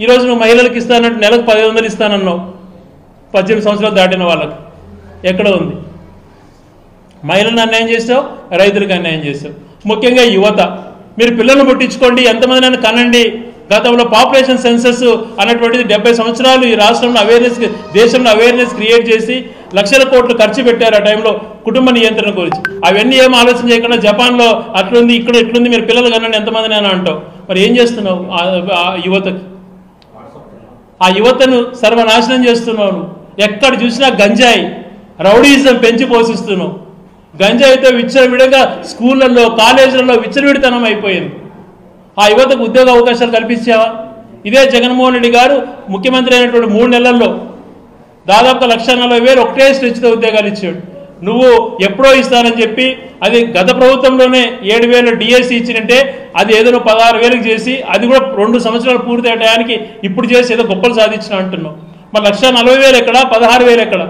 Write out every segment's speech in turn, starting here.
ఈరోజు నువ్వు మహిళలకు ఇస్తానంటే నెలకు 1500 ఇస్తానన్నావు 18 సంవత్సరాలు దాటిన వాళ్ళకు. ఎక్కడ ఉంది? మహిళలను అన్యాయం చేసావు, రైతులకు అన్యాయం చేసావు. ముఖ్యంగా యువత, మీరు పిల్లలను పుట్టించుకోండి, ఎంతమందినైనా కనండి. గతంలో పాపులేషన్ సెన్సస్ అన్నటువంటిది 70 సంవత్సరాలు ఈ రాష్ట్రంలో దేశంలో అవేర్నెస్ క్రియేట్ చేసి లక్షల కోట్లు ఖర్చు పెట్టారు ఆ టైంలో కుటుంబ నియంత్రణ గురించి. అవన్నీ ఏం ఆలోచన చేయకుండా జపాన్లో అట్లుంది, ఇక్కడ ఇట్లుంది, మీరు పిల్లలు కనండి ఎంతమందినైనా అంటావు. మరి ఏం చేస్తున్నావు ఆ యువతకి? ఆ యువతను సర్వనాశనం చేస్తున్నావు. ఎక్కడ చూసినా గంజాయి, రౌడీజం పెంచి పోషిస్తున్నావు. గంజాయితో విచ్చలవిడిగా స్కూళ్ళల్లో కాలేజీలలో విచ్చలవిడితనం అయిపోయింది. ఆ యువతకు ఉద్యోగ అవకాశాలు కల్పించావా? ఇదే జగన్మోహన్ రెడ్డి గారు ముఖ్యమంత్రి అయినటువంటి 3 నెలల్లో దాదాపు 1,40,000 ఒకటే స్ట్రెచ్తో ఉద్యోగాలు ఇచ్చాడు. నువ్వు ఎప్పుడో ఇస్తానని చెప్పి అది గత ప్రభుత్వంలోనే 7,000 డిఎస్సి ఇచ్చినంటే అది ఏదో 16,000కి చేసి అది కూడా 2 సంవత్సరాలు పూర్తి అయ్యడానికి ఇప్పుడు చేసి ఏదో గొప్పలు సాధించిన అంటున్నావు. మరి 1,40,000 ఎక్కడ, 16,000 ఎక్కడ?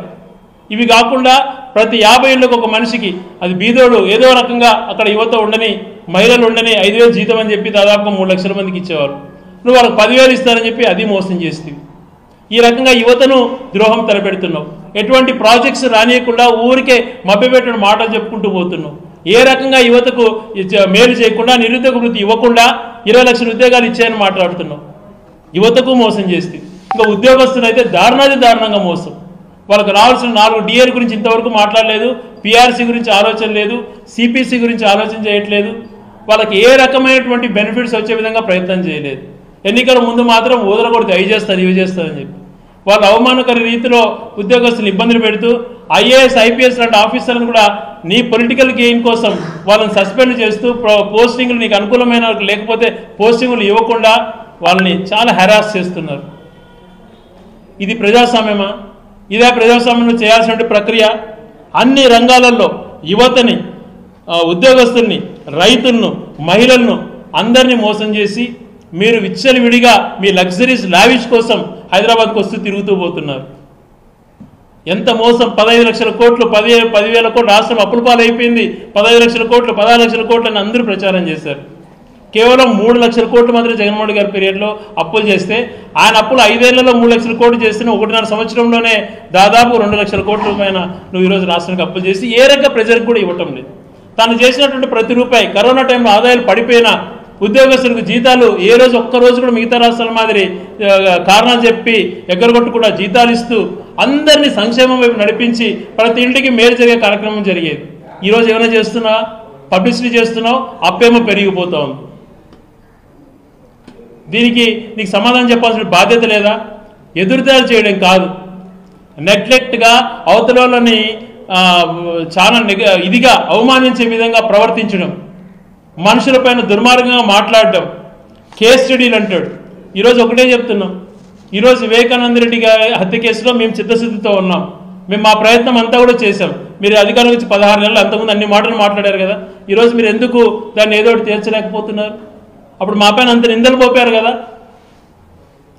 ఇవి కాకుండా ప్రతి 50 ఏళ్ళకు ఒక మనిషికి, అది బీదోడు ఏదో రకంగా అక్కడ యువత ఉండని, మహిళలు ఉండని 5,000 జీతం అని చెప్పి దాదాపుగా 3 లక్షల మందికి ఇచ్చేవారు. నువ్వు వాళ్ళకి 10,000 ఇస్తానని చెప్పి అది మోసం చేస్తుంది. ఈ రకంగా యువతను ద్రోహం తలపెడుతున్నావు. ఎటువంటి ప్రాజెక్ట్స్ రానియకుండా ఊరికే మభ్యపెట్టిన మాటలు చెప్పుకుంటూ పోతున్నావు. ఏ రకంగా యువతకు మేలు చేయకుండా, నిరుద్యోగ వృత్తి ఇవ్వకుండా 20 లక్షల ఉద్యోగాలు ఇచ్చాయని మాట్లాడుతున్నావు. యువతకు మోసం చేస్తుంది. ఇంకా ఉద్యోగస్తులు అయితే దారుణంగా మోసం. వాళ్ళకు రావాల్సిన 4 డిఏల గురించి ఇంతవరకు మాట్లాడలేదు, పిఆర్సీ గురించి ఆలోచన లేదు, సిపిసి గురించి ఆలోచన చేయట్లేదు. వాళ్ళకి ఏ రకమైనటువంటి బెనిఫిట్స్ వచ్చే విధంగా ప్రయత్నం చేయలేదు. ఎన్నికల ముందు మాత్రం వదలకూడదు, అవి చేస్తారు ఇవి చేస్తారని చెప్పి వాళ్ళు అవమానకర రీతిలో ఉద్యోగస్తులు ఇబ్బందులు పెడుతూ ఐఏఎస్ ఐపీఎస్ లాంటి ఆఫీసర్లను కూడా నీ పొలిటికల్ గెయిన్ కోసం వాళ్ళని సస్పెండ్ చేస్తూ పోస్టింగ్లు నీకు అనుకూలమైన లేకపోతే పోస్టింగ్లు ఇవ్వకుండా వాళ్ళని చాలా హెరాస్ చేస్తున్నారు. ఇది ప్రజాస్వామ్యమా? ఇదే ప్రజాస్వామ్యంలో చేయాల్సిన ప్రక్రియ? అన్ని రంగాలలో యువతని, ఉద్యోగస్తుల్ని, రైతులను, మహిళలను అందరినీ మోసం చేసి మీరు విచ్చలవిడిగా మీ లగ్జరీస్ లావిష్ కోసం హైదరాబాద్కు వస్తూ తిరుగుతూ పోతున్నారు. ఎంత మోసం! 15 లక్షల కోట్లు, 10,000 కోట్లు రాష్ట్రం అప్పుల పాలు అయిపోయింది. 15 లక్షల కోట్లు, 16 లక్షల కోట్లు అని అందరూ ప్రచారం చేశారు. కేవలం 3 లక్షల కోట్లు మాత్రమే జగన్మోహన్ గారి పీరియడ్లో అప్పులు చేస్తే, ఆయన అప్పులు 5 ఏళ్లలో 3 లక్షల కోట్లు చేస్తే 1.5 సంవత్సరంలోనే దాదాపు 2 లక్షల కోట్ల పైన నువ్వు ఈరోజు రాష్ట్రానికి అప్పులు చేసి ఏ రకంగా ప్రజలకు కూడా ఇవ్వటం లేదు. తాను చేసినటువంటి ప్రతి రూపాయి, కరోనా టైంలో ఆదాయాలు పడిపోయినా ఉద్యోగస్తులకు జీతాలు ఏ రోజు ఒక్కరోజు కూడా మిగతా రాష్ట్రాల మాదిరి కారణాలు చెప్పి ఎగ్గరగొట్టకుండా జీతాలు ఇస్తూ అందరినీ సంక్షేమం వైపు నడిపించి ప్రతి ఇంటికి మేలు జరిగే కార్యక్రమం జరిగేది. ఈరోజు ఏమైనా చేస్తున్నావా? పబ్లిసిటీ చేస్తున్నావు, అప్పేమో పెరిగిపోతా ఉంది. దీనికి నీకు సమాధానం చెప్పాల్సిన బాధ్యత లేదా? ఎదురుదాడి చేయడం కాదు, నెగ్లెక్ట్గా అవతల వాళ్ళని చాలా ఇదిగా అవమానించే విధంగా ప్రవర్తించడం, మనుషులపైన దుర్మార్గంగా మాట్లాడడం, కేస్ స్టడీలు అంటాడు. ఈరోజు ఒకటే చెప్తున్నాం, ఈరోజు వివేకానంద రెడ్డి గారి హత్య కేసులో మేము చిత్తశుద్ధితో ఉన్నాం. మేము మా ప్రయత్నం అంతా కూడా చేశాం. మీరు అధికారం వచ్చి 16 నెలలు అంతకుముందు అన్ని మాటలు మాట్లాడారు కదా, ఈరోజు మీరు ఎందుకు దాన్ని ఏదో ఒకటి తీర్చలేకపోతున్నారు? అప్పుడు మా పైన అంత నిందలు పోపారు కదా,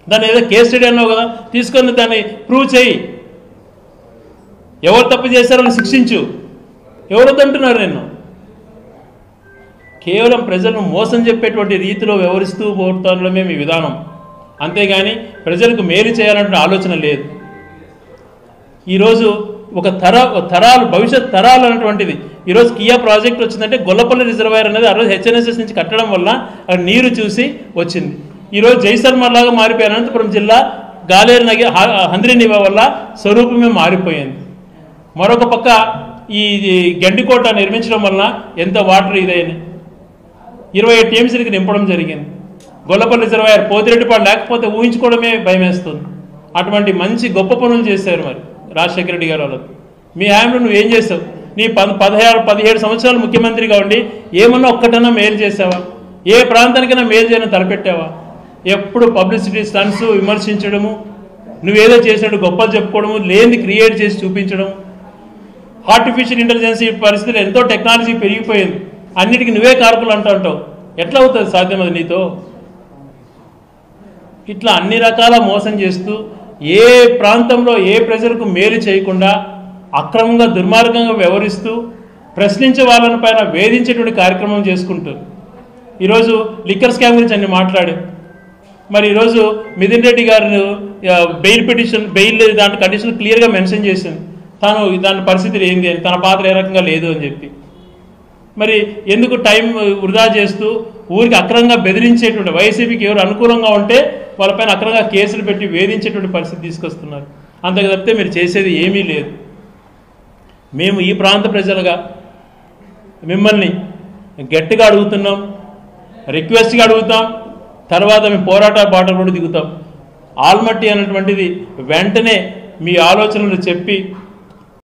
దాన్ని ఏదో కేస్ స్టడీ అన్నావు కదా, తీసుకొని దాన్ని ప్రూవ్ చేయి. ఎవరు తప్పు చేశారని శిక్షించు. ఎవరొద్దంటున్నారు? నేను కేవలం ప్రజలను మోసం చెప్పేటువంటి రీతిలో వ్యవహరిస్తూ పోవటంలో మీ విధానం, అంతేగాని ప్రజలకు మేలు చేయాలంటే ఆలోచన లేదు. ఈరోజు ఒక తరాలు, భవిష్యత్ తరాలు అన్నటువంటిది ఈరోజు కియా ప్రాజెక్ట్ వచ్చిందంటే గొల్లపల్లి రిజర్వాయర్ అనేది ఆ రోజు హెచ్ఎన్ఎస్ఎస్ నుంచి కట్టడం వల్ల అక్కడ నీరు చూసి వచ్చింది. ఈరోజు జైసల్మర్ లాగా మారిపోయిన అనంతపురం జిల్లా గాలేరు నగి హంద్రీనివా వల్ల స్వరూపమే మారిపోయింది. మరొక పక్క ఈ గండికోట నిర్మించడం వలన ఎంత వాటర్ ఇదైంది, 27 టీఎంసీలకి నింపడం జరిగింది. గొల్లపల్లి రిజర్వాయర్ పోతిరెడ్డిపాడు లేకపోతే ఊహించుకోవడమే భయమేస్తుంది. అటువంటి మంచి గొప్ప పనులు చేశారు మరి రాజశేఖర రెడ్డి గారు వాళ్ళకు. మీ హయాంలో నువ్వేం చేసావు? నీ 17 సంవత్సరాలు ముఖ్యమంత్రిగా ఉండి ఏమన్నా ఒక్కటన్నా మేలు చేసావా? ఏ ప్రాంతానికైనా మేలు చేయని తలపెట్టావా? ఎప్పుడు పబ్లిసిటీ స్టంట్స్, విమర్శించడము, నువ్వేదో చేసినట్టు గొప్పలు చెప్పుకోవడము, లేనిది క్రియేట్ చేసి చూపించడం. ఆర్టిఫిషియల్ ఇంటెలిజెన్స్ పరిస్థితులు ఎంతో టెక్నాలజీ పెరిగిపోయింది, అన్నిటికీ నువ్వే కారకులు అంటావు. ఎట్లా అవుతుంది సాధ్యం అది నీతో? ఇట్లా అన్ని రకాల మోసం చేస్తూ ఏ ప్రాంతంలో ఏ ప్రజలకు మేలు చేయకుండా అక్రమంగా దుర్మార్గంగా వ్యవహరిస్తూ ప్రశ్నించే వాళ్ళని పైన వేధించేటువంటి కార్యక్రమం చేసుకుంటూ ఈరోజు లిక్కర్ స్కామ్ గురించి అన్ని మాట్లాడు. మరి ఈరోజు మిథున్ రెడ్డి గారు బెయిల్ పిటిషన్ బెయిల్ దాంట్లో కండిషన్ క్లియర్గా మెన్షన్ చేసింది, తాను దాని పరిస్థితి ఏంది అని, తన పాత్ర ఏ రకంగా లేదు అని చెప్పి. మరి ఎందుకు టైం వృధా చేస్తూ ఊరికి అక్రమంగా బెదిరించేటువంటి వైసీపీకి ఎవరు అనుకూలంగా ఉంటే వాళ్ళపైన అక్రమంగా కేసులు పెట్టి వేధించేటువంటి పరిస్థితి తీసుకొస్తున్నారు. అంతకు తప్పితే మీరు చేసేది ఏమీ లేదు. మేము ఈ ప్రాంత ప్రజలుగా మిమ్మల్ని గట్టిగా అడుగుతున్నాం, రిక్వెస్ట్గా అడుగుతాం, తర్వాత మేము పోరాట బాటలు కూడా దిగుతాం. ఆల్మట్టి అన్నటువంటిది వెంటనే మీ ఆలోచనలు చెప్పి